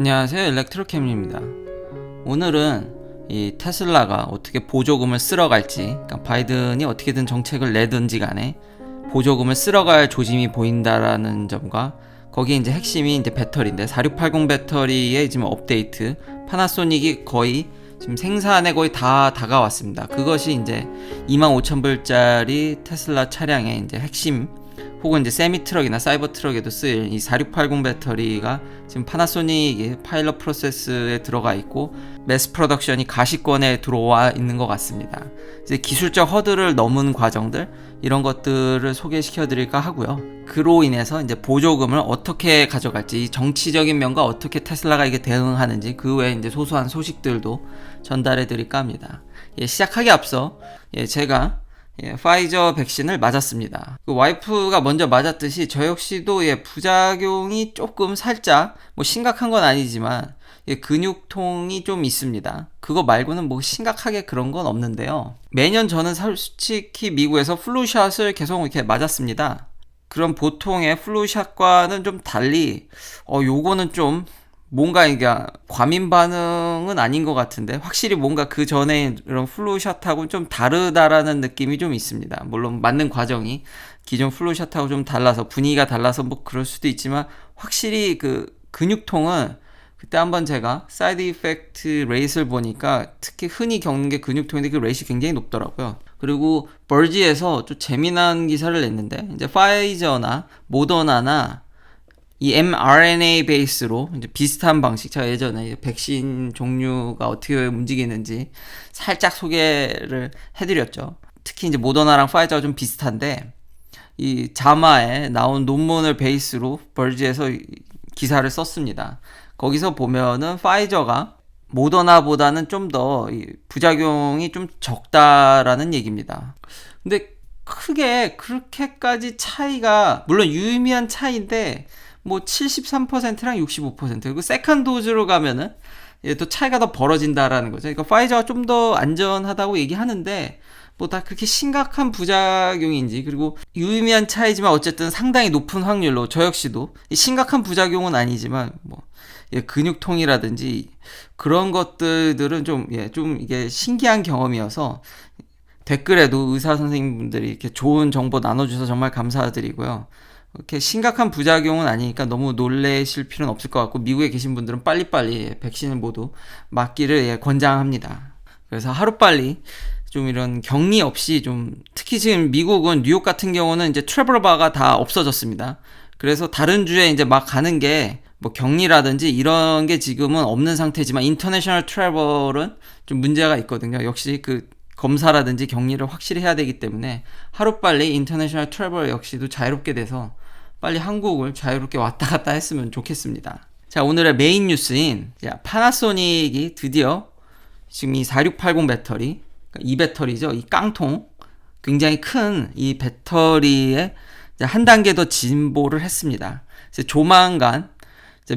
안녕하세요, 일렉트로캠입니다. 오늘은 이 테슬라가 어떻게 보조금을 쓸어갈지, 그러니까 바이든이 어떻게든 정책을 내든지 간에 보조금을 쓸어갈 조짐이 보인다라는 점과 거기에 이제 핵심이 이제 배터리인데 4680 배터리의 지금 업데이트, 파나소닉이 거의 지금 생산에 거의 다 다가왔습니다. 그것이 이제 25,000불짜리 테슬라 차량의 이제 핵심 혹은 이제 세미 트럭이나 사이버 트럭에도 쓰일 이 4680 배터리가 지금 파나소닉의 파일럿 프로세스에 들어가 있고 매스 프로덕션이 가시권에 들어와 있는 것 같습니다. 이제 기술적 허들을 넘은 과정들 이런 것들을 소개시켜 드릴까 하고요. 그로 인해서 이제 보조금을 어떻게 가져갈지, 정치적인 면과 어떻게 테슬라가 이게 대응하는지 그 외에 이제 소소한 소식들도 전달해 드릴까 합니다. 시작하기 앞서 제가 파이저 백신을 맞았습니다. 그 와이프가 먼저 맞았듯이 저 역시도 부작용이 조금 살짝 심각한 건 아니지만 근육통이 좀 있습니다. 그거 말고는 심각하게 그런 건 없는데요. 매년 저는 솔직히 미국에서 플루샷을 계속 이렇게 맞았습니다. 그럼 보통의 플루샷과는 좀 달리 요거는 좀 뭔가 이게 과민 반응은 아닌 것 같은데 확실히 뭔가 그 전에 이런 플루샷하고 좀 다르다라는 느낌이 좀 있습니다. 물론 맞는 과정이 기존 플루샷하고 좀 달라서 분위기가 달라서 그럴 수도 있지만 확실히 그 근육통은 그때 한번 제가 사이드 이펙트 레이스를 보니까 특히 흔히 겪는 게 근육통인데 그 레이스 굉장히 높더라고요. 그리고 벌지에서 좀 재미난 기사를 냈는데 이제 파이저나 모더나나 이 mRNA 베이스로 이제 비슷한 방식, 제가 예전에 백신 종류가 어떻게 움직이는지 살짝 소개를 해드렸죠. 특히 이제 모더나랑 파이저가 좀 비슷한데 이 자마에 나온 논문을 베이스로 벌지에서 기사를 썼습니다. 거기서 보면은 파이저가 모더나보다는 좀 더 부작용이 좀 적다라는 얘기입니다. 근데 크게 그렇게까지 차이가, 물론 유의미한 차이인데 73%랑 65% 그리고 세컨 도즈로 가면은 또 차이가 더 벌어진다라는 거죠. 그러니까 파이저가 좀 더 안전하다고 얘기하는데 다 그렇게 심각한 부작용인지, 그리고 유의미한 차이지만 어쨌든 상당히 높은 확률로 저 역시도 심각한 부작용은 아니지만 근육통이라든지 그런 것들은 좀 이게 신기한 경험이어서 댓글에도 의사 선생님분들이 이렇게 좋은 정보 나눠주셔서 정말 감사드리고요. 이렇게 심각한 부작용은 아니니까 너무 놀라실 필요는 없을 것 같고, 미국에 계신 분들은 빨리빨리 백신을 모두 맞기를 권장합니다. 그래서 하루빨리 좀 이런 격리 없이 좀, 특히 지금 미국은 뉴욕 같은 경우는 이제 트래블 바가 다 없어졌습니다. 그래서 다른 주에 이제 막 가는 게 격리라든지 이런 게 지금은 없는 상태지만 인터내셔널 트래블은 좀 문제가 있거든요. 역시 그 검사라든지 격리를 확실히 해야 되기 때문에 하루빨리 인터내셔널 트래블 역시도 자유롭게 돼서 빨리 한국을 자유롭게 왔다 갔다 했으면 좋겠습니다. 자, 오늘의 메인 뉴스인 파나소닉이 드디어 지금 이 4680 배터리, 이 배터리죠, 이 깡통 굉장히 큰 이 배터리에 한 단계 더 진보를 했습니다. 이제 조만간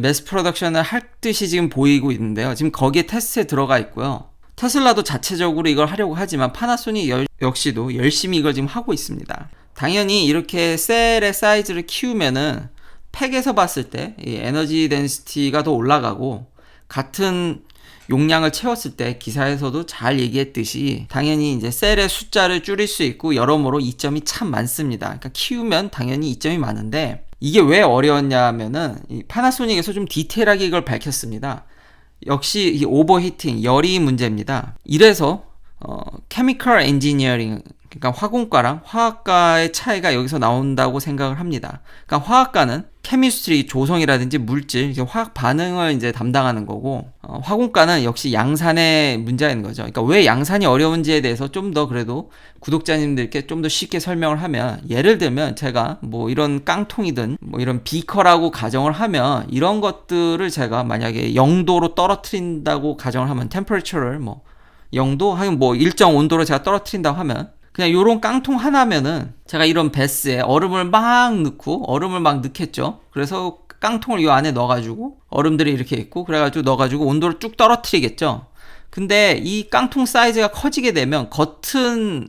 매스 프로덕션을 할 듯이 지금 보이고 있는데요. 지금 거기에 테스트에 들어가 있고요. 테슬라도 자체적으로 이걸 하려고 하지만 파나소닉 역시도 열심히 이걸 지금 하고 있습니다. 당연히 이렇게 셀의 사이즈를 키우면은 팩에서 봤을 때 이 에너지 덴시티가 더 올라가고, 같은 용량을 채웠을 때 기사에서도 잘 얘기했듯이 당연히 이제 셀의 숫자를 줄일 수 있고 여러모로 이점이 참 많습니다. 그러니까 키우면 당연히 이점이 많은데 이게 왜 어려웠냐면은 이 파나소닉에서 좀 디테일하게 이걸 밝혔습니다. 역시 이 오버히팅, 열이 문제입니다. 이래서 케미컬 엔지니어링, 그러니까 화공과랑 화학과의 차이가 여기서 나온다고 생각을 합니다. 그러니까 화학과는 케미스트리, 조성이라든지 물질, 화학 반응을 이제 담당하는 거고, 화공과는 역시 양산의 문제가 있는 거죠. 그러니까 왜 양산이 어려운지에 대해서 좀 더 그래도 구독자님들께 좀 더 쉽게 설명을 하면, 예를 들면 제가 이런 깡통이든 이런 비커라고 가정을 하면, 이런 것들을 제가 만약에 0도로 떨어뜨린다고 가정을 하면, 템퍼레처를 0도 하면 일정 온도로 제가 떨어뜨린다고 하면, 그냥 요런 깡통 하나면은 제가 이런 베스에 얼음을 막 넣겠죠. 그래서 깡통을 요 안에 넣어가지고 얼음들이 이렇게 있고 그래가지고 넣어가지고 온도를 쭉 떨어뜨리겠죠. 근데 이 깡통 사이즈가 커지게 되면 겉은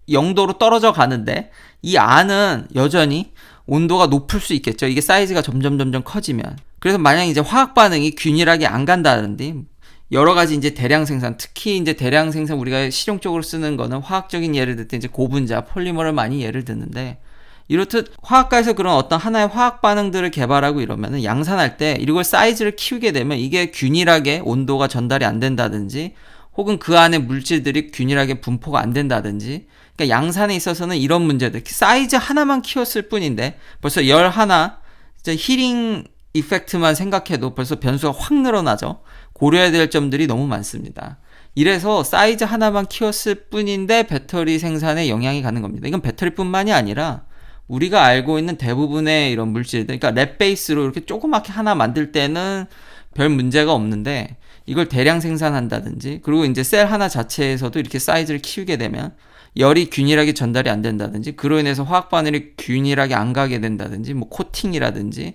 0도로 떨어져 가는데 이 안은 여전히 온도가 높을 수 있겠죠. 이게 사이즈가 점점 커지면. 그래서 만약 이제 화학 반응이 균일하게 안 간다든지 여러 가지 이제 대량 생산, 특히 이제 대량 생산 우리가 실용적으로 쓰는 거는 화학적인 예를 들 때 이제 고분자, 폴리머를 많이 예를 드는데, 이렇듯 화학과에서 그런 어떤 하나의 화학 반응들을 개발하고 이러면은 양산할 때 이걸 사이즈를 키우게 되면 이게 균일하게 온도가 전달이 안 된다든지 혹은 그 안에 물질들이 균일하게 분포가 안 된다든지, 그러니까 양산에 있어서는 이런 문제들, 사이즈 하나만 키웠을 뿐인데 벌써 열 하나, 이제 힐링 이펙트만 생각해도 벌써 변수가 확 늘어나죠. 고려해야 될 점들이 너무 많습니다. 이래서 사이즈 하나만 키웠을 뿐인데 배터리 생산에 영향이 가는 겁니다. 이건 배터리뿐만이 아니라 우리가 알고 있는 대부분의 이런 물질들, 그러니까 랩 베이스로 이렇게 조그맣게 하나 만들 때는 별 문제가 없는데, 이걸 대량 생산한다든지, 그리고 이제 셀 하나 자체에서도 이렇게 사이즈를 키우게 되면 열이 균일하게 전달이 안 된다든지, 그로 인해서 화학 반응이 균일하게 안 가게 된다든지, 뭐 코팅이라든지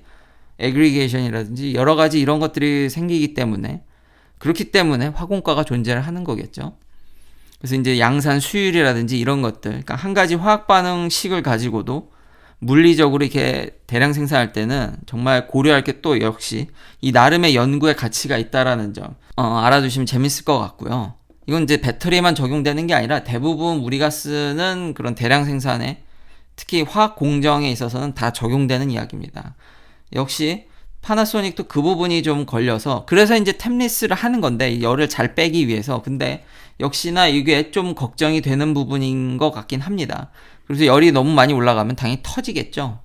애그리게이션이라든지 여러 가지 이런 것들이 생기기 때문에, 그렇기 때문에 화공과가 존재를 하는 거겠죠. 그래서 이제 양산 수율이라든지 이런 것들, 그러니까 한 가지 화학 반응식을 가지고도 물리적으로 이렇게 대량 생산할 때는 정말 고려할 게 또 역시 이 나름의 연구의 가치가 있다라는 점 알아두시면 재밌을 것 같고요. 이건 이제 배터리에만 적용되는 게 아니라 대부분 우리가 쓰는 그런 대량 생산에, 특히 화학 공정에 있어서는 다 적용되는 이야기입니다. 역시 파나소닉도 그 부분이 좀 걸려서, 그래서 이제 템리스를 하는 건데, 열을 잘 빼기 위해서. 근데 역시나 이게 좀 걱정이 되는 부분인 것 같긴 합니다. 그래서 열이 너무 많이 올라가면 당연히 터지겠죠.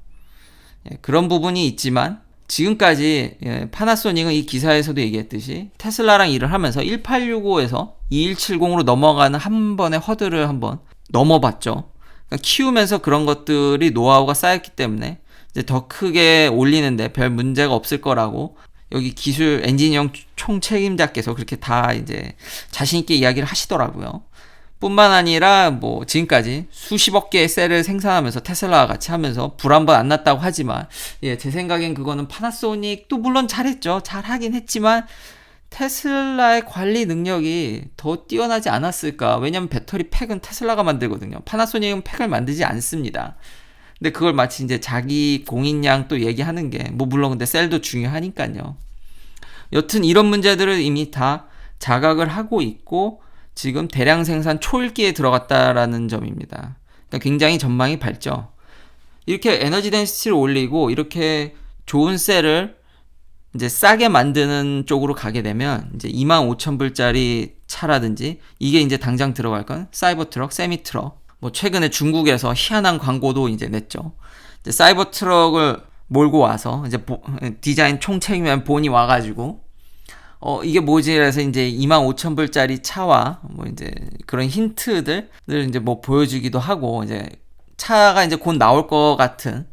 그런 부분이 있지만 지금까지 파나소닉은 이 기사에서도 얘기했듯이 테슬라랑 일을 하면서 1865에서 2170으로 넘어가는 한 번의 허들을 한번 넘어봤죠. 그러니까 키우면서 그런 것들이 노하우가 쌓였기 때문에 이제 더 크게 올리는데 별 문제가 없을 거라고 여기 기술 엔지니어 총 책임자께서 그렇게 다 이제 자신있게 이야기를 하시더라고요. 뿐만 아니라 뭐 지금까지 수십억 개의 셀을 생산하면서 테슬라와 같이 하면서 불 한 번 안 났다고 하지만, 제 생각엔 그거는 파나소닉도 물론 잘했죠. 잘하긴 했지만 테슬라의 관리 능력이 더 뛰어나지 않았을까. 왜냐면 배터리 팩은 테슬라가 만들거든요. 파나소닉은 팩을 만들지 않습니다. 근데 그걸 마치 이제 자기 공인량 또 얘기하는 게, 뭐 물론 근데 셀도 중요하니까요. 여튼 이런 문제들을 이미 다 자각을 하고 있고 지금 대량 생산 초읽기에 들어갔다라는 점입니다. 그러니까 굉장히 전망이 밝죠. 이렇게 에너지 덴시티를 올리고 이렇게 좋은 셀을 이제 싸게 만드는 쪽으로 가게 되면 이제 25,000불짜리 차라든지, 이게 이제 당장 들어갈 건 사이버 트럭, 세미 트럭. 뭐 최근에 중국에서 희한한 광고도 이제 냈죠. 이제 사이버 트럭을 몰고 와서 이제 디자인 총책임한 본이 와가지고 이게 뭐지? 그래서 이제 25,000불짜리 차와 뭐 이제 그런 힌트들을 이제 뭐 보여주기도 하고, 이제 차가 이제 곧 나올 것 같은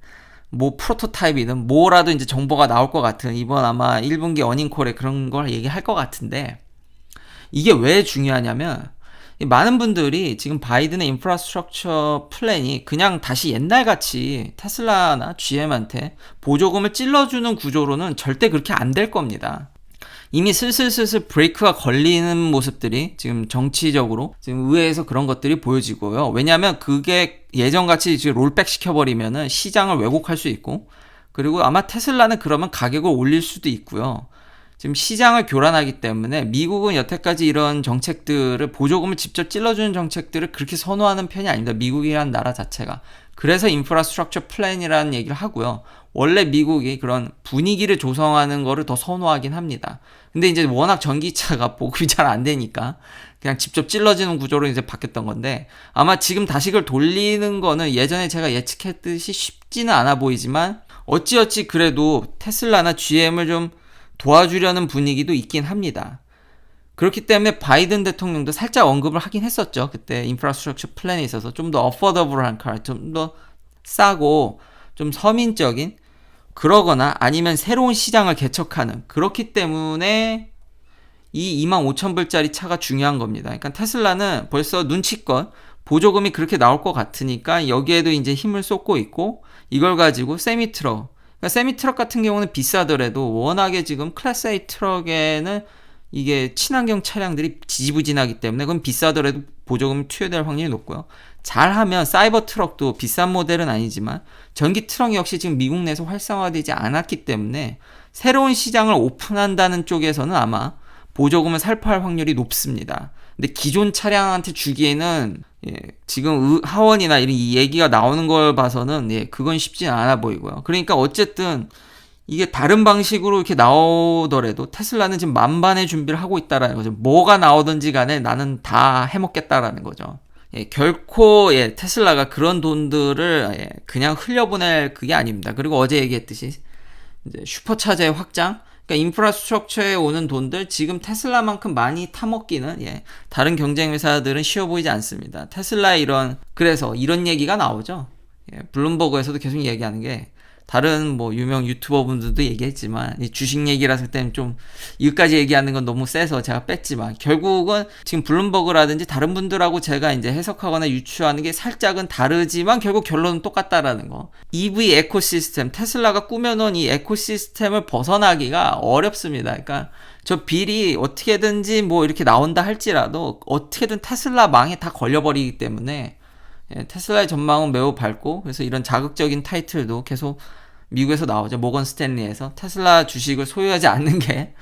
뭐 프로토타입이든 뭐라도 이제 정보가 나올 것 같은, 이번 아마 1분기 어닝콜에 그런 걸 얘기할 것 같은데, 이게 왜 중요하냐면 많은 분들이 지금 바이든의 인프라스트럭처 플랜이 그냥 다시 옛날같이 테슬라나 GM한테 보조금을 찔러주는 구조로는 절대 그렇게 안 될 겁니다. 이미 슬슬 브레이크가 걸리는 모습들이 지금 정치적으로 지금 의회에서 그런 것들이 보여지고요. 왜냐하면 그게 예전같이 지금 롤백 시켜버리면은 시장을 왜곡할 수 있고, 그리고 아마 테슬라는 그러면 가격을 올릴 수도 있고요. 지금 시장을 교란하기 때문에 미국은 여태까지 이런 정책들을, 보조금을 직접 찔러주는 정책들을 그렇게 선호하는 편이 아닙니다. 미국이라는 나라 자체가. 그래서 인프라스트럭처 플랜이라는 얘기를 하고요. 원래 미국이 그런 분위기를 조성하는 거를 더 선호하긴 합니다. 근데 이제 워낙 전기차가 보급이 잘 안 되니까 그냥 직접 찔러지는 구조로 이제 바뀌었던 건데, 아마 지금 다시 그걸 돌리는 거는 예전에 제가 예측했듯이 쉽지는 않아 보이지만 어찌어찌 그래도 테슬라나 GM을 좀 도와주려는 분위기도 있긴 합니다. 그렇기 때문에 바이든 대통령도 살짝 언급을 하긴 했었죠. 그때 인프라스트럭처 플랜에 있어서 좀 더 어포더블한 카, 좀 더 싸고 좀 서민적인, 그러거나 아니면 새로운 시장을 개척하는, 그렇기 때문에 이 25,000불짜리 차가 중요한 겁니다. 그러니까 테슬라는 벌써 눈치껏 보조금이 그렇게 나올 것 같으니까 여기에도 이제 힘을 쏟고 있고, 이걸 가지고 세미 트럭, 그러니까 세미 트럭 같은 경우는 비싸더라도 워낙에 지금 클래스 A 트럭에는 이게 친환경 차량들이 지지부진하기 때문에 그건 비싸더라도 보조금이 투여될 확률이 높고요. 잘하면 사이버 트럭도 비싼 모델은 아니지만 전기 트럭 역시 지금 미국 내에서 활성화되지 않았기 때문에 새로운 시장을 오픈한다는 쪽에서는 아마 보조금을 살포할 확률이 높습니다. 근데 기존 차량한테 주기에는 지금 하원이나 이런 이 얘기가 나오는 걸 봐서는 그건 쉽지 않아 보이고요. 그러니까 어쨌든 이게 다른 방식으로 이렇게 나오더라도 테슬라는 지금 만반의 준비를 하고 있다라는 거죠. 뭐가 나오든지 간에 나는 다 해먹겠다라는 거죠. 결코 테슬라가 그런 돈들을 그냥 흘려보낼 그게 아닙니다. 그리고 어제 얘기했듯이 이제 슈퍼차저의 확장, 그러니까 인프라스트럭처에 오는 돈들 지금 테슬라만큼 많이 타먹기는 다른 경쟁 회사들은 쉬워 보이지 않습니다. 테슬라의 그래서 이런 얘기가 나오죠. 블룸버그에서도 계속 얘기하는 게 다른 뭐 유명 유튜버 분들도 얘기했지만 이 주식 얘기라서 그때는 좀 이것까지 얘기하는 건 너무 세서 제가 뺐지만 결국은 지금 블룸버그라든지 다른 분들하고 제가 이제 해석하거나 유추하는 게 살짝은 다르지만 결국 결론은 똑같다라는 거. EV 에코시스템, 테슬라가 꾸며놓은 이 에코시스템을 벗어나기가 어렵습니다. 그러니까 저 빌이 어떻게든지 뭐 이렇게 나온다 할지라도 어떻게든 테슬라 망에 다 걸려버리기 때문에 테슬라의 전망은 매우 밝고, 그래서 이런 자극적인 타이틀도 계속 미국에서 나오죠. 모건 스탠리에서 테슬라 주식을 소유하지 않는 게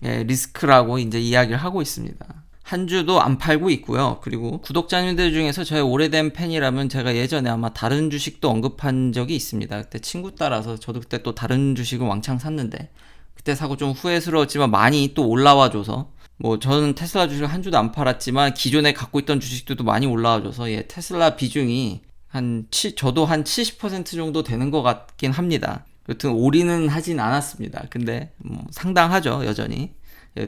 리스크라고 이제 이야기를 하고 있습니다. 한 주도 안 팔고 있고요. 그리고 구독자님들 중에서 저의 오래된 팬이라면 제가 예전에 아마 다른 주식도 언급한 적이 있습니다. 그때 친구 따라서 저도 그때 또 다른 주식을 왕창 샀는데 그때 사고 좀 후회스러웠지만 많이 또 올라와줘서 뭐 저는 테슬라 주식을 한 주도 안 팔았지만 기존에 갖고 있던 주식들도 많이 올라와줘서 테슬라 비중이 저도 한 70% 정도 되는 것 같긴 합니다. 여튼 올인은 하진 않았습니다. 근데 뭐 상당하죠, 여전히.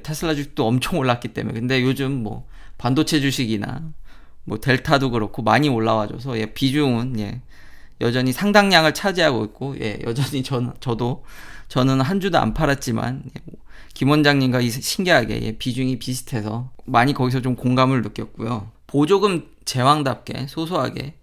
테슬라 주식도 엄청 올랐기 때문에. 근데 요즘 뭐 반도체 주식이나 뭐 델타도 그렇고 많이 올라와줘서 비중은 여전히 상당량을 차지하고 있고 여전히 저는 한 주도 안 팔았지만 김 원장님과 신기하게 비중이 비슷해서 많이 거기서 좀 공감을 느꼈고요. 보조금 제왕답게 소소하게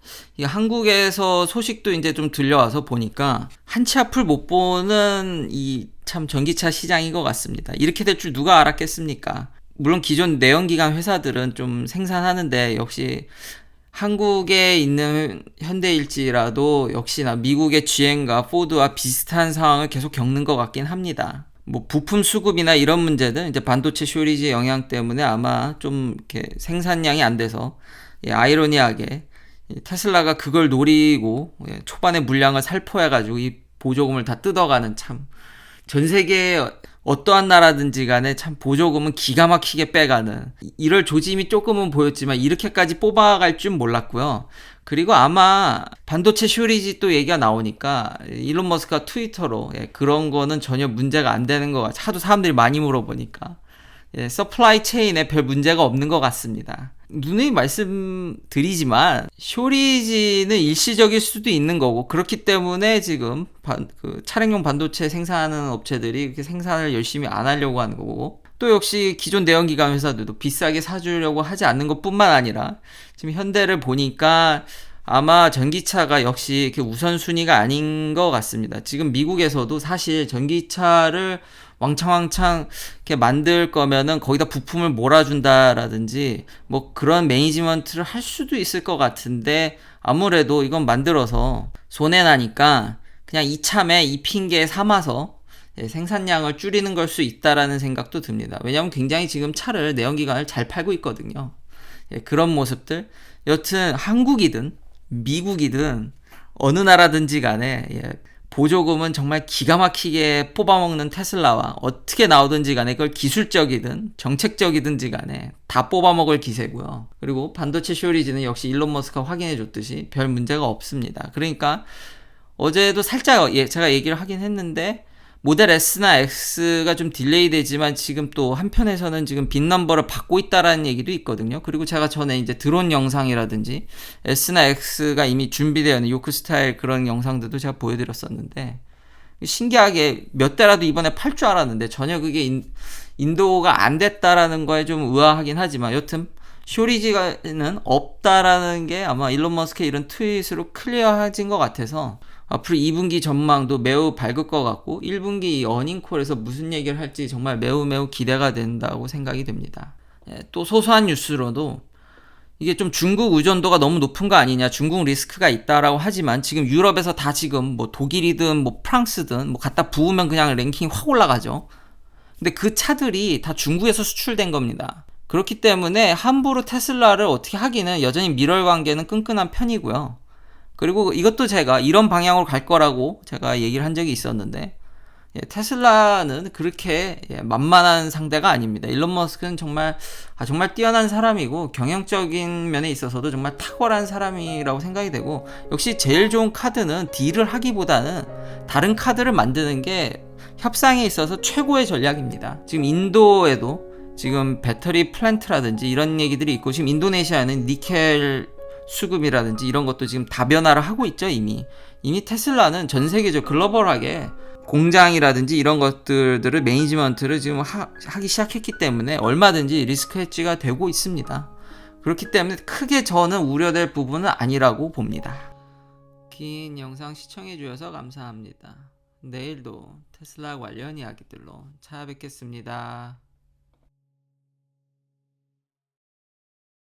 한국에서 소식도 이제 좀 들려와서 보니까 한치 앞을 못 보는 이 참 전기차 시장인 것 같습니다. 이렇게 될 줄 누가 알았겠습니까? 물론 기존 내연기관 회사들은 좀 생산하는데 역시 한국에 있는 현대일지라도 역시나 미국의 GM과 포드와 비슷한 상황을 계속 겪는 것 같긴 합니다. 뭐 부품 수급이나 이런 문제는 이제 반도체 쇼리지 영향 때문에 아마 좀 이렇게 생산량이 안 돼서 아이러니하게 테슬라가 그걸 노리고 초반에 물량을 살포해가지고 이 보조금을 다 뜯어가는 참 전 세계 어떠한 나라든지 간에 참 보조금은 기가 막히게 빼가는 이럴 조짐이 조금은 보였지만 이렇게까지 뽑아갈 줄 몰랐고요. 그리고 아마 반도체 쇼리지 또 얘기가 나오니까 일론 머스크가 트위터로 그런 거는 전혀 문제가 안 되는 것 같아. 하도 사람들이 많이 물어보니까 서플라이 체인에 별 문제가 없는 것 같습니다. 누누이 말씀드리지만 쇼리지는 일시적일 수도 있는 거고, 그렇기 때문에 지금 차량용 반도체 생산하는 업체들이 그렇게 생산을 열심히 안 하려고 하는 거고, 또 역시 기존 내연기관 회사들도 비싸게 사주려고 하지 않는 것뿐만 아니라 지금 현대를 보니까 아마 전기차가 역시 이렇게 우선순위가 아닌 것 같습니다. 지금 미국에서도 사실 전기차를 왕창 이렇게 만들 거면은 거기다 부품을 몰아준다라든지 뭐 그런 매니지먼트를 할 수도 있을 것 같은데, 아무래도 이건 만들어서 손해나니까 그냥 이참에 이 핑계 삼아서 생산량을 줄이는 걸 수 있다라는 생각도 듭니다. 왜냐하면 굉장히 지금 차를 내연기관을 잘 팔고 있거든요. 그런 모습들, 여튼 한국이든 미국이든 어느 나라든지 간에 보조금은 정말 기가 막히게 뽑아먹는 테슬라와 어떻게 나오든지 간에 그걸 기술적이든 정책적이든지 간에 다 뽑아먹을 기세고요. 그리고 반도체 쇼리지는 역시 일론 머스크가 확인해 줬듯이 별 문제가 없습니다. 그러니까 어제도 살짝 제가 얘기를 하긴 했는데 모델 S나 X가 좀 딜레이 되지만 지금 또 한편에서는 지금 빈 넘버를 받고 있다라는 얘기도 있거든요. 그리고 제가 전에 이제 드론 영상이라든지 S나 X가 이미 준비되어 있는 요크 스타일 그런 영상들도 제가 보여드렸었는데, 신기하게 몇 대라도 이번에 팔 줄 알았는데 전혀 그게 인도가 안 됐다라는 거에 좀 의아하긴 하지만, 여튼 쇼리지는 없다라는 게 아마 일론 머스크의 이런 트윗으로 클리어해진 것 같아서 앞으로 2분기 전망도 매우 밝을 것 같고 1분기 어닝콜에서 무슨 얘기를 할지 정말 매우 기대가 된다고 생각이 됩니다. 또 소소한 뉴스로도 이게 좀 중국 의존도가 너무 높은 거 아니냐, 중국 리스크가 있다라고 하지만 지금 유럽에서 다 지금 뭐 독일이든 뭐 프랑스든 뭐 갖다 부으면 그냥 랭킹 확 올라가죠. 근데 그 차들이 다 중국에서 수출된 겁니다. 그렇기 때문에 함부로 테슬라를 어떻게 하기는 여전히 밀월 관계는 끈끈한 편이고요. 그리고 이것도 제가 이런 방향으로 갈 거라고 제가 얘기를 한 적이 있었는데, 테슬라는 그렇게 만만한 상대가 아닙니다. 일론 머스크는 정말 뛰어난 사람이고 경영적인 면에 있어서도 정말 탁월한 사람이라고 생각이 되고, 역시 제일 좋은 카드는 딜을 하기보다는 다른 카드를 만드는 게 협상에 있어서 최고의 전략입니다. 지금 인도에도 지금 배터리 플랜트라든지 이런 얘기들이 있고, 지금 인도네시아는 니켈 수급이라든지 이런 것도 지금 다변화를 하고 있죠. 이미 테슬라는 전 세계적 글로벌하게 공장이라든지 이런 것들을 매니지먼트를 지금 하기 시작했기 때문에 얼마든지 리스크 해지가 되고 있습니다. 그렇기 때문에 크게 저는 우려될 부분은 아니라고 봅니다. 긴 영상 시청해 주셔서 감사합니다. 내일도 테슬라 관련 이야기들로 찾아뵙겠습니다.